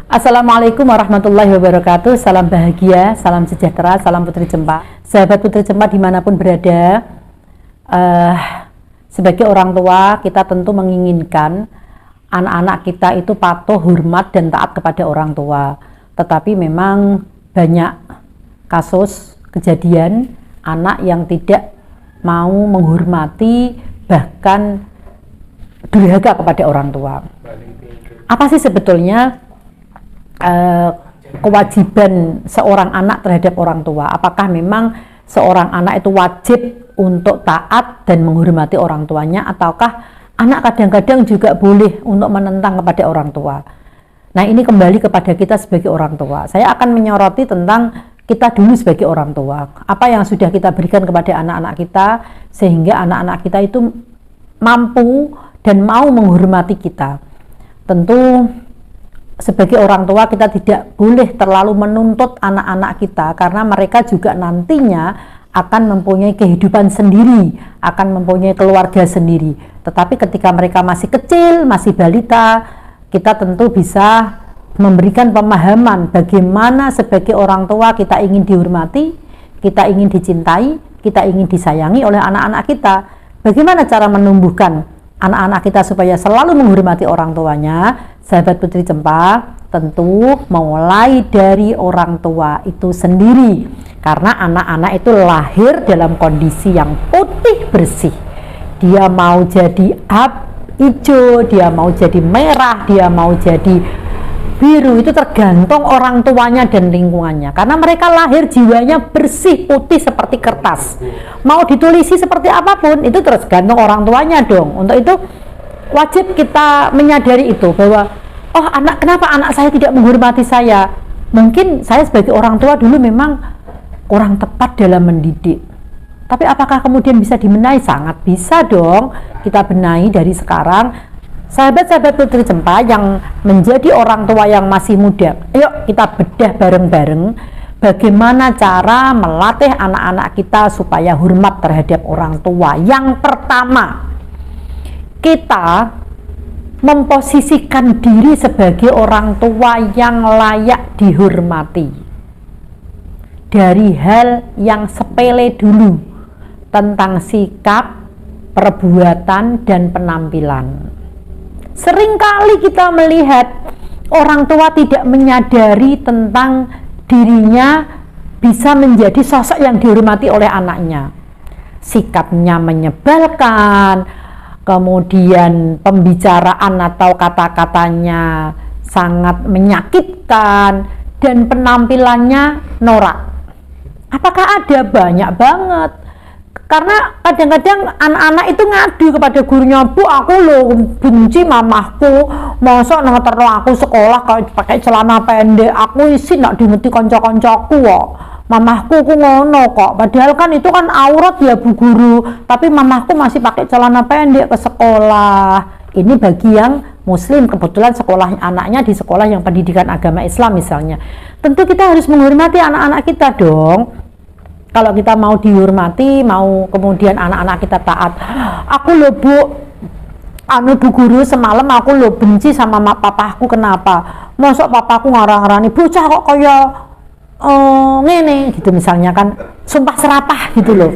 Assalamualaikum warahmatullahi wabarakatuh. Salam bahagia, salam sejahtera, salam Putri Cempa. Sahabat Putri Cempa dimanapun berada, sebagai orang tua kita tentu menginginkan anak-anak kita itu patuh, hormat, dan taat kepada orang tua. Tetapi memang banyak kasus kejadian anak yang tidak mau menghormati, bahkan durhaka kepada orang tua. Apa sih sebetulnya kewajiban seorang anak terhadap orang tua? Apakah memang seorang anak itu wajib untuk taat dan menghormati orang tuanya, ataukah anak kadang-kadang juga boleh untuk menentang kepada orang tua? Nah, ini kembali kepada kita sebagai orang tua. Saya akan menyoroti tentang kita dulu sebagai orang tua. Apa yang sudah kita berikan kepada anak-anak kita sehingga anak-anak kita itu mampu dan mau menghormati kita. Tentu sebagai orang tua kita tidak boleh terlalu menuntut anak-anak kita, karena mereka juga nantinya akan mempunyai kehidupan sendiri, akan mempunyai keluarga sendiri. Tetapi ketika mereka masih kecil, masih balita, kita tentu bisa memberikan pemahaman bagaimana sebagai orang tua kita ingin dihormati, kita ingin dicintai, kita ingin disayangi oleh anak-anak kita. Bagaimana cara menumbuhkan anak-anak kita supaya selalu menghormati orang tuanya? Sahabat Putri Cempa, tentu mulai dari orang tua itu sendiri, karena anak-anak itu lahir dalam kondisi yang putih bersih. Dia mau jadi hijau, dia mau jadi merah, dia mau jadi biru, itu tergantung orang tuanya dan lingkungannya, karena mereka lahir jiwanya bersih, putih seperti kertas. Mau ditulisi seperti apapun itu tergantung orang tuanya dong. Untuk itu wajib kita menyadari itu, bahwa kenapa anak saya tidak menghormati saya? Mungkin saya sebagai orang tua dulu memang kurang tepat dalam mendidik. Tapi apakah kemudian bisa dibenahi? Sangat bisa dong kita benahi dari sekarang. Sahabat-sahabat Putri Cempa yang menjadi orang tua yang masih muda, ayo kita bedah bareng-bareng bagaimana cara melatih anak-anak kita supaya hormat terhadap orang tua. Yang pertama, kita memposisikan diri sebagai orang tua yang layak dihormati. Dari hal yang sepele dulu, tentang sikap, perbuatan, dan penampilan. Seringkali kita melihat orang tua tidak menyadari tentang dirinya bisa menjadi sosok yang dihormati oleh anaknya. Sikapnya menyebalkan, kemudian pembicaraan atau kata-katanya sangat menyakitkan, dan penampilannya norak. Apakah ada? Banyak banget. Karena kadang-kadang anak-anak itu ngadu kepada gurunya, "Bu, aku lo benci mamahku, masa ngeterno aku sekolah kalau pakai celana pendek, aku isi nak dimeti konco-koncoku kok. Mamahku ku ngono kok." Padahal kan itu kan aurat ya Bu Guru, tapi mamahku masih pakai celana pendek ke sekolah. Ini bagi yang muslim, kebetulan sekolah anaknya di sekolah yang pendidikan agama Islam misalnya. Tentu kita harus menghormati anak-anak kita dong. Kalau kita mau dihormati, mau kemudian anak-anak kita taat. "Aku lo Bu, Bu Guru, semalam aku lo benci sama papaku, kenapa? Masa papaku ngarang-ngarani bocah kok kaya ngene gitu," misalnya kan, sumpah serapah gitu loh.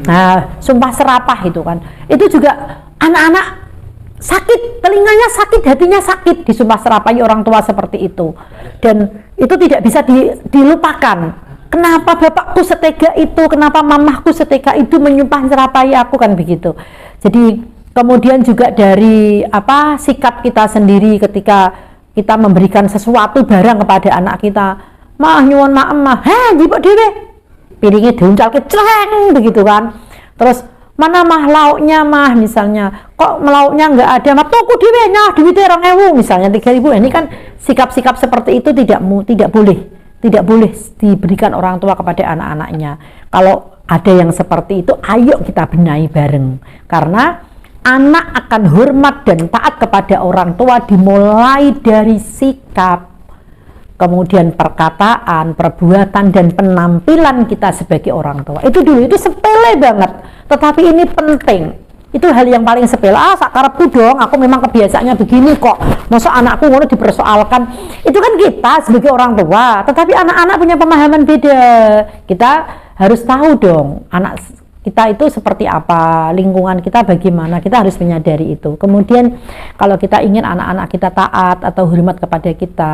Nah, sumpah serapah itu kan, itu juga anak-anak sakit, telinganya sakit, hatinya sakit disumpah serapahi orang tua seperti itu. Dan itu tidak bisa dilupakan. Kenapa bapakku setega itu, kenapa mamahku setega itu menyumpah serapahi aku, kan begitu. Jadi kemudian juga dari sikap kita sendiri ketika kita memberikan sesuatu barang kepada anak kita. "Mah nyuwun maem mah." Jipuk dhewe. Piringnya diuncalke celeng begitu kan. Terus, "Mana mah lauknya mah," misalnya. "Kok lauknya enggak ada mah? Tuku dhewe nyah duwite 2.000," misalnya 3.000. Ini kan sikap-sikap seperti itu tidak boleh diberikan orang tua kepada anak-anaknya. Kalau ada yang seperti itu, ayo kita benahi bareng. Karena anak akan hormat dan taat kepada orang tua dimulai dari sikap, kemudian perkataan, perbuatan, dan penampilan kita sebagai orang tua. Itu dulu, itu sepele banget, tetapi ini penting. Itu hal yang paling sepele. Sakarepku dong, aku memang kebiasaannya begini kok. Masa anakku ngono dipersoalkan. Itu kan kita sebagai orang tua, tetapi anak-anak punya pemahaman beda. Kita harus tahu dong, anak kita itu seperti apa, lingkungan kita bagaimana, kita harus menyadari itu. Kemudian kalau kita ingin anak-anak kita taat atau hormat kepada kita,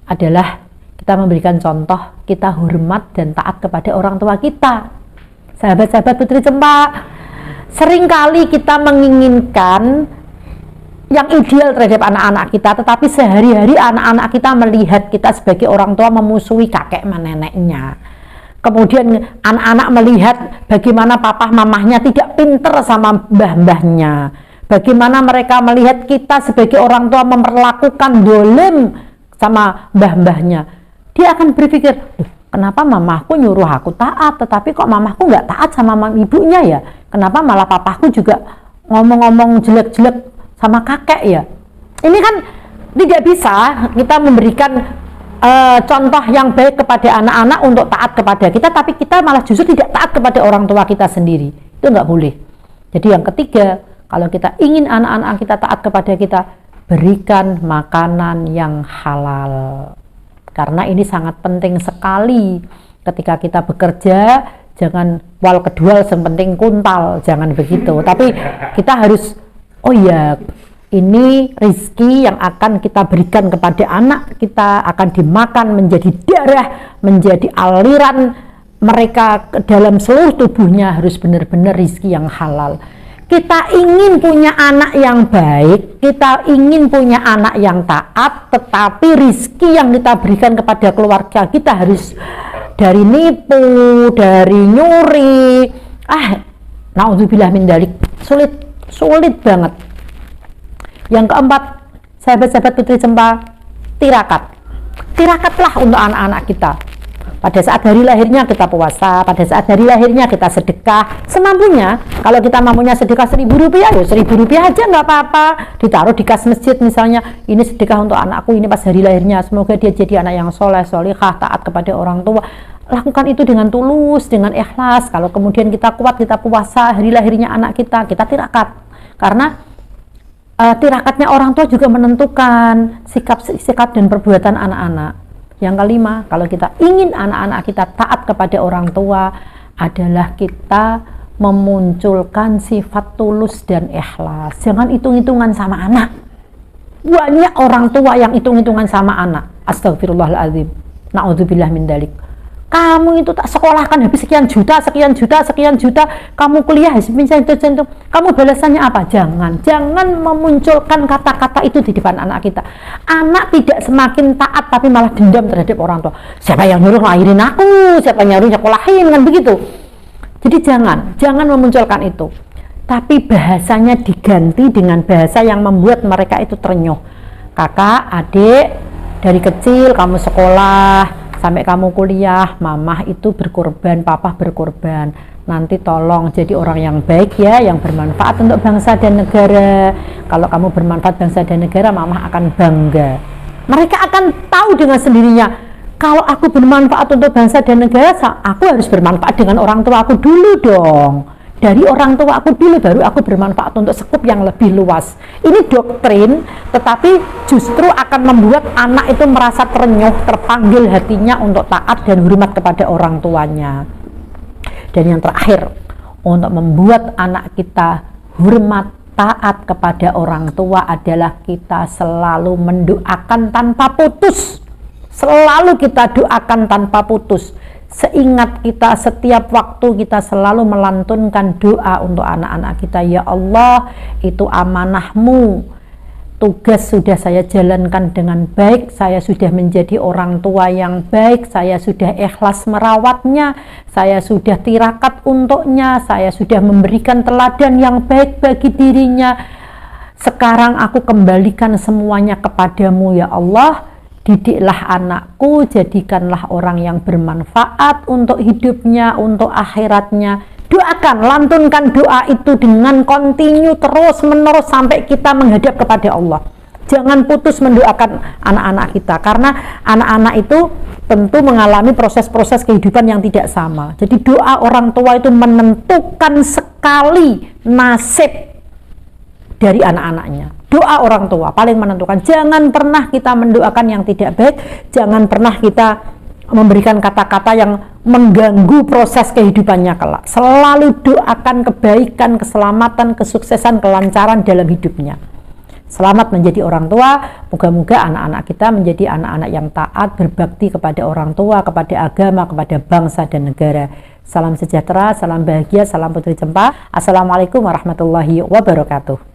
adalah kita memberikan contoh, kita hormat dan taat kepada orang tua kita. Sahabat-sahabat Putri Cempa, seringkali kita menginginkan yang ideal terhadap anak-anak kita, tetapi sehari-hari anak-anak kita melihat kita sebagai orang tua memusuhi kakek neneknya. Kemudian anak-anak melihat bagaimana papa mamahnya tidak pinter sama mbah-mbahnya. Bagaimana mereka melihat kita sebagai orang tua memperlakukan dolim sama mbah-mbahnya. Dia akan berpikir, kenapa mamahku nyuruh aku taat, tetapi kok mamahku nggak taat sama ibunya ya? Kenapa malah papaku juga ngomong-ngomong jelek-jelek sama kakek ya? Ini kan tidak bisa kita memberikan contoh yang baik kepada anak-anak untuk taat kepada kita, tapi kita malah justru tidak taat kepada orang tua kita sendiri. Itu nggak boleh. Jadi yang ketiga, kalau kita ingin anak-anak kita taat kepada kita, berikan makanan yang halal, karena ini sangat penting sekali. Ketika kita bekerja, jangan wal kedua yang penting kuntal, jangan begitu, tapi kita harus, oh ya, ini rizki yang akan kita berikan kepada anak kita, akan dimakan menjadi darah, menjadi aliran mereka dalam seluruh tubuhnya, harus benar-benar rizki yang halal. Kita ingin punya anak yang baik, kita ingin punya anak yang taat, tetapi rizki yang kita berikan kepada keluarga kita harus dari nipu, dari nyuri. Naudzubillah min dzalik. Sulit banget. Yang keempat, sahabat-sahabat Putri Cempa, tirakat. Tirakatlah untuk anak-anak kita. Pada saat hari lahirnya kita puasa, pada saat hari lahirnya kita sedekah semampunya. Kalau kita mampunya sedekah Rp1.000, ya Rp1.000 aja nggak apa-apa, ditaruh di kas masjid misalnya, ini sedekah untuk anakku ini pas hari lahirnya, semoga dia jadi anak yang soleh, solihah, taat kepada orang tua. Lakukan itu dengan tulus, dengan ikhlas. Kalau kemudian kita kuat, kita puasa hari lahirnya anak kita tirakat, karena tirakatnya orang tua juga menentukan sikap dan perbuatan anak-anak. Yang kelima, kalau kita ingin anak-anak kita taat kepada orang tua, adalah kita memunculkan sifat tulus dan ikhlas. Jangan hitung-hitungan sama anak. Banyak orang tua yang hitung-hitungan sama anak. Astagfirullahaladzim. Na'udzubillah min dzalik. Kamu itu tak sekolahkan habis sekian juta, kamu kuliah habis jantung, kamu balasannya apa? Jangan memunculkan kata-kata itu di depan anak kita. Anak tidak semakin taat tapi malah dendam terhadap orang tua. Siapa yang nyuruh lahirin aku? Siapa yang nyuruh sekolahin? Kan begitu. Jadi jangan memunculkan itu. Tapi bahasanya diganti dengan bahasa yang membuat mereka itu terenyuh. Kakak, adik, dari kecil kamu sekolah sampai kamu kuliah, mamah itu berkorban, papa berkorban. Nanti tolong jadi orang yang baik ya, yang bermanfaat untuk bangsa dan negara. Kalau kamu bermanfaat bangsa dan negara, mamah akan bangga. Mereka akan tahu dengan sendirinya, kalau aku bermanfaat untuk bangsa dan negara, aku harus bermanfaat dengan orang tua aku dulu dong. Dari orang tua aku dulu, baru aku bermanfaat untuk skup yang lebih luas. Ini doktrin, tetapi justru akan membuat anak itu merasa terenyuh, terpanggil hatinya untuk taat dan hormat kepada orang tuanya. Dan yang terakhir, untuk membuat anak kita hormat, taat kepada orang tua adalah kita selalu mendoakan tanpa putus. Selalu kita doakan tanpa putus. Seingat kita, setiap waktu kita selalu melantunkan doa untuk anak-anak kita. Ya Allah, itu amanahmu, tugas sudah saya jalankan dengan baik, saya sudah menjadi orang tua yang baik, saya sudah ikhlas merawatnya, saya sudah tirakat untuknya, saya sudah memberikan teladan yang baik bagi dirinya. Sekarang aku kembalikan semuanya kepadamu ya Allah. Didiklah anakku, jadikanlah orang yang bermanfaat untuk hidupnya, untuk akhiratnya. Doakan, lantunkan doa itu dengan kontinu terus menerus sampai kita menghadap kepada Allah. Jangan putus mendoakan anak-anak kita, karena anak-anak itu tentu mengalami proses-proses kehidupan yang tidak sama. Jadi doa orang tua itu menentukan sekali sekali nasib dari anak-anaknya. Doa orang tua paling menentukan. Jangan pernah kita mendoakan yang tidak baik, jangan pernah kita memberikan kata-kata yang mengganggu proses kehidupannya kelak. Selalu doakan kebaikan, keselamatan, kesuksesan, kelancaran dalam hidupnya. Selamat menjadi orang tua. Moga-moga anak-anak kita menjadi anak-anak yang taat, berbakti kepada orang tua, kepada agama, kepada bangsa dan negara. Salam sejahtera, salam bahagia, salam putri cempa. Assalamualaikum warahmatullahi wabarakatuh.